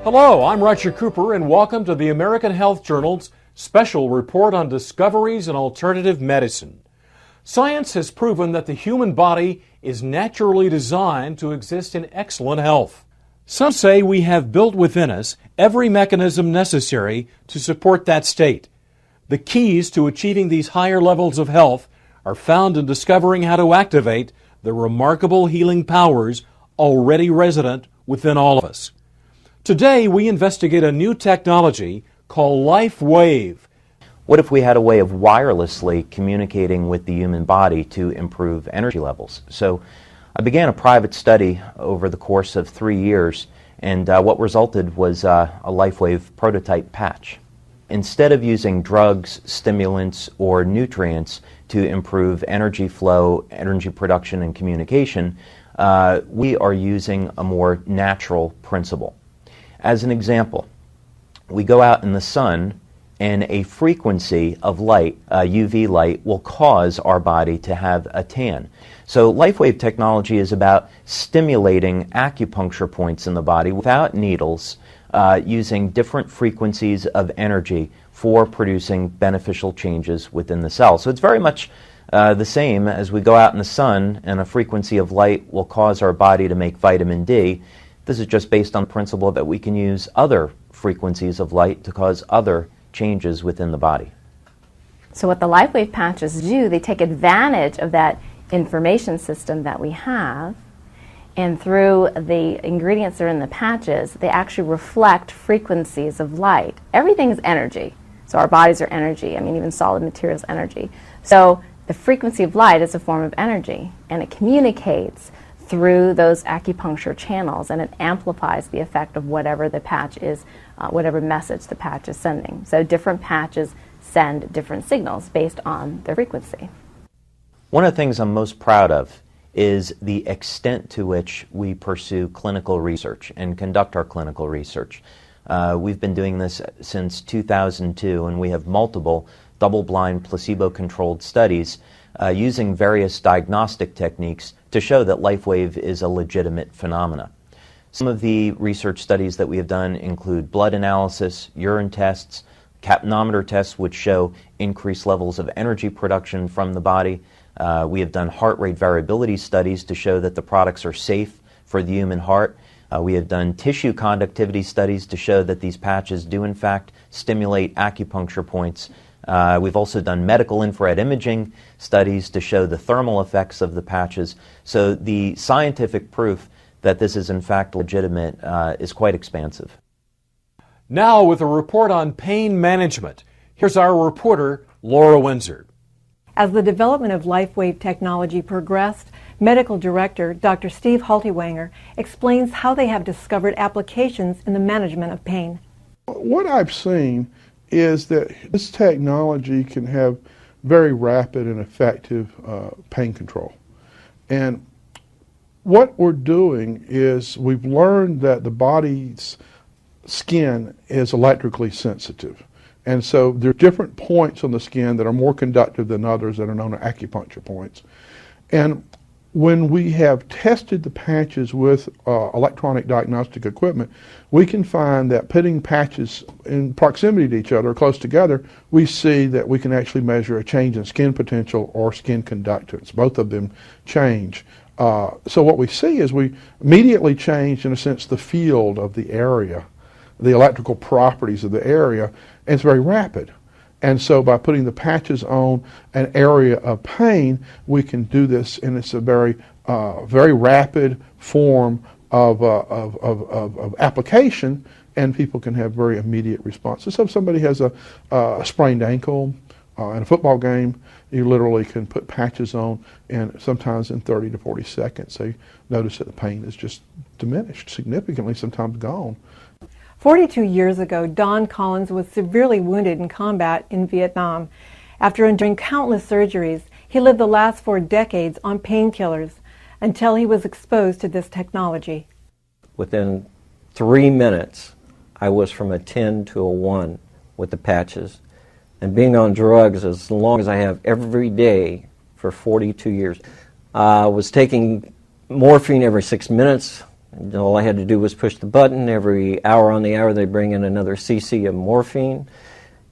Hello, I'm Roger Cooper, and welcome to the American Health Journal's special report on discoveries in alternative medicine. Science has proven that the human body is naturally designed to exist in excellent health. Some say we have built within us every mechanism necessary to support that state. The keys to achieving these higher levels of health are found in discovering how to activate the remarkable healing powers already resident within all of us. Today, we investigate a new technology called LifeWave. What if we had a way of wirelessly communicating with the human body to improve energy levels? So I began a private study over the course of 3 years, and what resulted was a LifeWave prototype patch. Instead of using drugs, stimulants, or nutrients to improve energy flow, energy production, and communication, we are using a more natural principle. As an example, we go out in the sun and a frequency of light, UV light, will cause our body to have a tan. So LifeWave technology is about stimulating acupuncture points in the body without needles, using different frequencies of energy for producing beneficial changes within the cell. So it's very much the same as we go out in the sun and a frequency of light will cause our body to make vitamin D. This is just based on the principle that we can use other frequencies of light to cause other changes within the body. So what the LifeWave patches do, they take advantage of that information system that we have, and through the ingredients that are in the patches, they actually reflect frequencies of light. Everything is energy. So our bodies are energy. I mean, even solid materials energy. So the frequency of light is a form of energy, and it communicates through those acupuncture channels, and it amplifies the effect of whatever the patch is, whatever message the patch is sending. So different patches send different signals based on their frequency. One of the things I'm most proud of is the extent to which we pursue clinical research and conduct our clinical research. We've been doing this since 2002, and we have multiple double-blind, placebo-controlled studies using various diagnostic techniques to show that LifeWave is a legitimate phenomena. Some of the research studies that we have done include blood analysis, urine tests, capnometer tests which show increased levels of energy production from the body. We have done heart rate variability studies to show that the products are safe for the human heart. We have done tissue conductivity studies to show that these patches do in fact stimulate acupuncture points. We've also done medical infrared imaging studies to show the thermal effects of the patches. So the scientific proof that this is in fact legitimate is quite expansive. Now with a report on pain management, here's our reporter, Laura Windsor. As the development of LifeWave technology progressed, Medical Director Dr. Steve Haltiwanger explains how they have discovered applications in the management of pain. What I've seen is that this technology can have very rapid and effective pain control. And what we're doing is we've learned that the body's skin is electrically sensitive. And so there are different points on the skin that are more conductive than others that are known as acupuncture points. And when we have tested the patches with electronic diagnostic equipment, we can find that putting patches in proximity to each other, close together, we see that we can actually measure a change in skin potential or skin conductance. Both of them change. So what we see is we immediately change, in a sense, the field of the area, the electrical properties of the area, and it's very rapid. And so by putting the patches on an area of pain, we can do this, and it's a very rapid form of application, and people can have very immediate responses. So if somebody has a sprained ankle in a football game, you literally can put patches on, and sometimes in 30 to 40 seconds, they notice that the pain is just diminished significantly, sometimes gone. 42 years ago, Don Collins was severely wounded in combat in Vietnam. After enduring countless surgeries, he lived the last 4 decades on painkillers until he was exposed to this technology. Within 3 minutes, I was from a 10 to a 1 with the patches. And being on drugs as long as I have every day for 42 years, I was taking morphine every 6 minutes, And all I had to do was push the button. Every hour on the hour, they bring in another cc of morphine.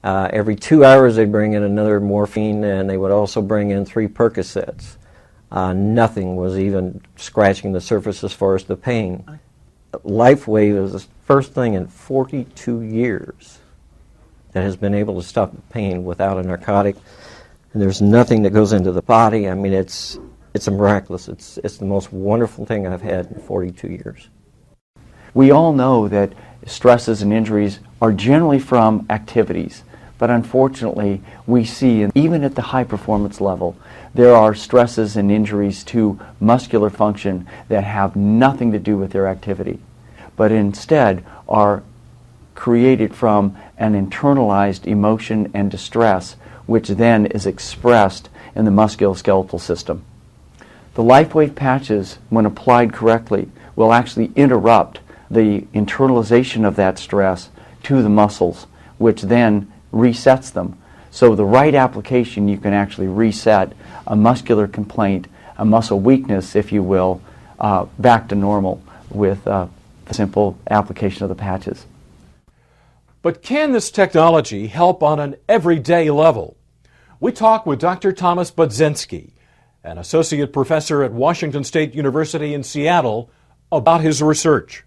Every 2 hours, they bring in another morphine, and they would also bring in 3 Percocets. Nothing was even scratching the surface as far as the pain. LifeWave is the first thing in 42 years that has been able to stop the pain without a narcotic. And there's nothing that goes into the body. I mean, it's a miraculous. It's the most wonderful thing I've had in 42 years. We all know that stresses and injuries are generally from activities, but unfortunately we see, even at the high performance level, there are stresses and injuries to muscular function that have nothing to do with their activity, but instead are created from an internalized emotion and distress, which then is expressed in the musculoskeletal system. The LifeWave patches, when applied correctly, will actually interrupt the internalization of that stress to the muscles, which then resets them. So the right application, you can actually reset a muscular complaint, a muscle weakness, if you will, back to normal with the simple application of the patches. But can this technology help on an everyday level? We talk with Dr. Thomas Budzinski, an associate professor at Washington State University in Seattle, about his research.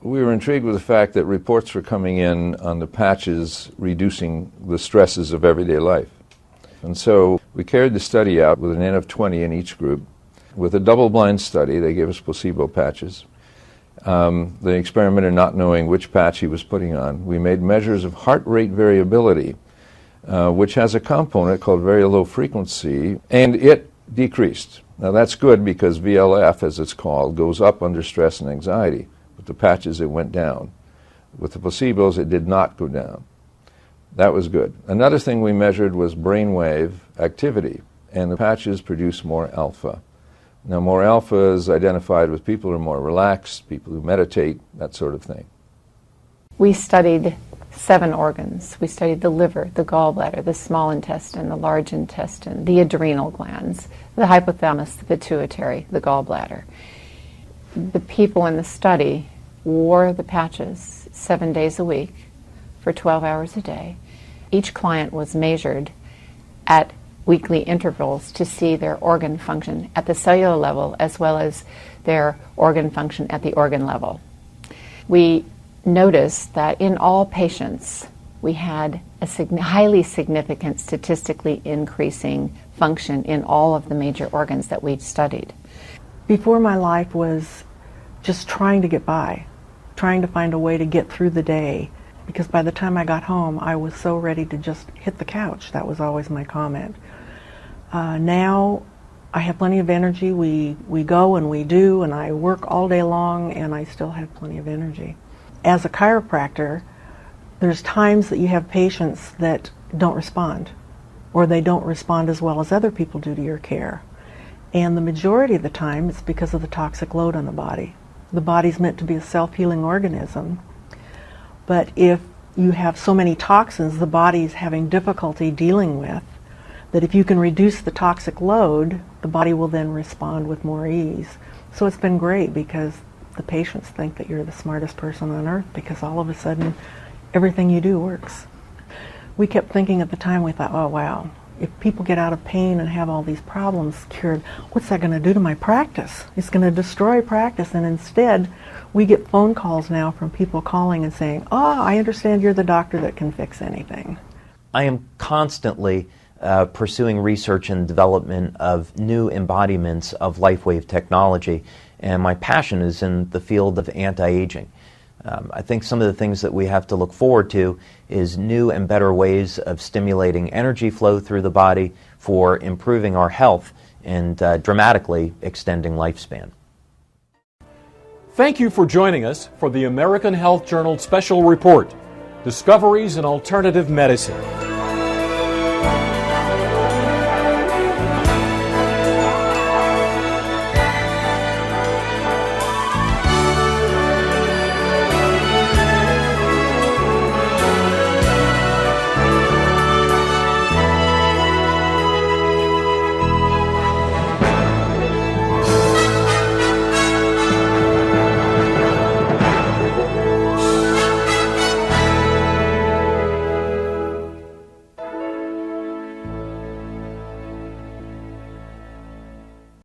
We were intrigued with the fact that reports were coming in on the patches reducing the stresses of everyday life. And so we carried the study out with an N of 20 in each group. With a double-blind study, they gave us placebo patches. The experimenter not knowing which patch he was putting on, we made measures of heart rate variability, which has a component called very low frequency, and it decreased. Now that's good because VLF, as it's called, goes up under stress and anxiety. With the patches, it went down. With the placebos, it did not go down. That was good. Another thing we measured was brainwave activity, and the patches produce more alpha. Now, more alpha is identified with people who are more relaxed, people who meditate, that sort of thing. We studied 7 organs. We studied the liver, the gallbladder, the small intestine, the large intestine, the adrenal glands, the hypothalamus, the pituitary, the gallbladder. The people in the study wore the patches 7 days a week for 12 hours a day. Each client was measured at weekly intervals to see their organ function at the cellular level as well as their organ function at the organ level. We noticed that in all patients we had a highly significant statistically increasing function in all of the major organs that we'd studied. Before, my life was just trying to get by, trying to find a way to get through the day, because by the time I got home I was so ready to just hit the couch. That was always my comment. Now I have plenty of energy. We go and we do, and I work all day long, and I still have plenty of energy. As a chiropractor, there's times that you have patients that don't respond, or they don't respond as well as other people do to your care. And the majority of the time it's because of the toxic load on the body. The body's meant to be a self-healing organism, but if you have so many toxins the body's having difficulty dealing with, that if you can reduce the toxic load, the body will then respond with more ease. So it's been great because the patients think that you're the smartest person on earth because all of a sudden everything you do works. We kept thinking at the time, we thought, oh wow, if people get out of pain and have all these problems cured, what's that going to do to my practice? It's going to destroy practice. And instead, we get phone calls now from people calling and saying, oh, I understand you're the doctor that can fix anything. I am constantly pursuing research and development of new embodiments of LifeWave technology, and my passion is in the field of anti-aging. I think some of the things that we have to look forward to is new and better ways of stimulating energy flow through the body for improving our health and dramatically extending lifespan. Thank you for joining us for the American Health Journal Special Report, Discoveries in Alternative Medicine.